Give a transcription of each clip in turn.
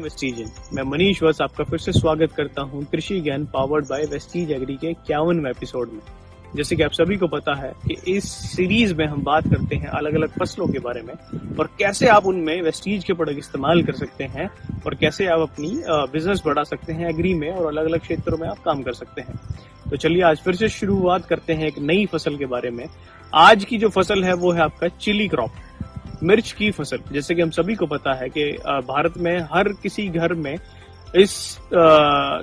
Vestige. मैं मनीष वत्स आपका फिर से स्वागत करता हूं कृषि ज्ञान पावर्ड बाय वेस्टीज एग्री के 51वें एपिसोड में। जैसे कि आप सभी को पता है कि इस सीरीज में हम बात करते हैं अलग अलग फसलों के बारे में और कैसे आप उनमें वेस्टीज के प्रोडक्ट इस्तेमाल कर सकते हैं और कैसे आप अपनी बिजनेस बढ़ा सकते हैं एग्री में और अलग अलग क्षेत्रों में आप काम कर सकते हैं। तो चलिए आज फिर से शुरुआत करते हैं एक नई फसल के बारे में। आज की जो फसल है वो है आपका चिली क्रॉप, मिर्च की फसल। जैसे कि हम सभी को पता है कि भारत में हर किसी घर में इस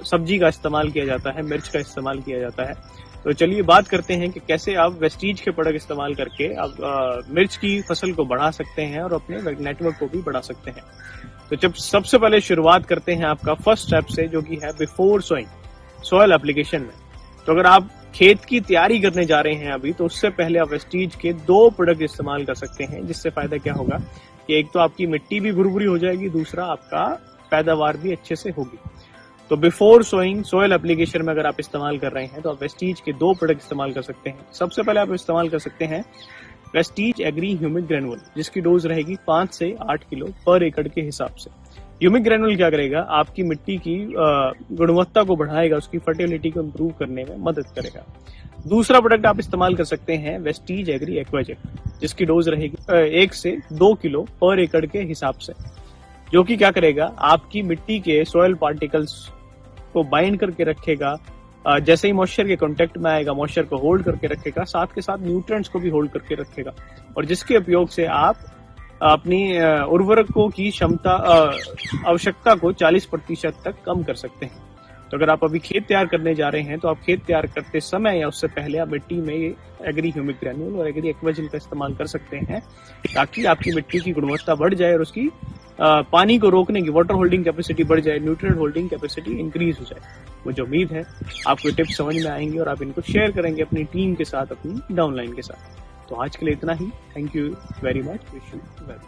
सब्जी का इस्तेमाल किया जाता है, मिर्च का इस्तेमाल किया जाता है। तो चलिए बात करते हैं कि कैसे आप वेस्टीज के प्रोडक्ट इस्तेमाल करके आप मिर्च की फसल को बढ़ा सकते हैं और अपने नेटवर्क को भी बढ़ा सकते हैं। तो जब सबसे पहले शुरुआत करते हैं आपका फर्स्ट स्टेप से, जो कि है बिफोर सोइंग, सॉइल एप्लीकेशन में। तो अगर आप खेत की तैयारी करने जा रहे हैं अभी, तो उससे पहले आप वेस्टीज के 2 प्रोडक्ट इस्तेमाल कर सकते हैं, जिससे फायदा क्या होगा कि एक तो आपकी मिट्टी भी भुरभुरी हो जाएगी, दूसरा आपका पैदावार भी अच्छे से होगी। तो बिफोर सोइंग सॉइल एप्लीकेशन में अगर आप इस्तेमाल कर रहे हैं तो आप वेस्टीज के 2 प्रोडक्ट इस्तेमाल कर सकते हैं। सबसे पहले आप इस्तेमाल कर सकते हैं वेस्टीज एग्री ह्यूमिक ग्रेनुअल, जिसकी डोज रहेगी 5 से 8 किलो पर एकड़ के हिसाब से। ह्यूमिक ग्रेनुअल क्या करेगा, आपकी मिट्टी की गुणवत्ता को बढ़ाएगा, उसकी फर्टिलिटी को इम्प्रूव करने में मदद करेगा। दूसरा प्रोडक्ट आप इस्तेमाल कर सकते हैं वेस्टीज एग्री एक्वाजेक्ट, जिसकी डोज रहेगी 1 से 2 किलो पर एकड़ के हिसाब से, जो कि क्या करेगा, आपकी मिट्टी के सॉइल पार्टिकल्स को बाइंड करके रखेगा। जैसे ही मॉइस्चर के कांटेक्ट में आएगा, मॉइस्चर को होल्ड करके रखेगा, साथ के साथ न्यूट्रिएंट्स को भी होल्ड करके रखेगा, और जिसके उपयोग से आप अपनी उर्वरकों की क्षमता आवश्यकता को 40% तक कम कर सकते हैं। तो अगर आप अभी खेत तैयार करने जा रहे हैं तो आप खेत तैयार करते समय या उससे पहले आप मिट्टी में एग्री ह्यूमिक ग्रेनुअल और एग्री एक्वाजेल का इस्तेमाल कर सकते हैं, ताकि आपकी मिट्टी की गुणवत्ता बढ़ जाए और उसकी पानी को रोकने की वाटर होल्डिंग कैपेसिटी बढ़ जाए, न्यूट्रिएंट होल्डिंग कैपेसिटी इंक्रीज हो जाए। मुझे उम्मीद है आपको टिप्स समझ में आएंगे और आप इनको शेयर करेंगे अपनी टीम के साथ, अपनी डाउनलाइन के साथ। तो आज के लिए इतना ही। Thank you very much. Wish you well.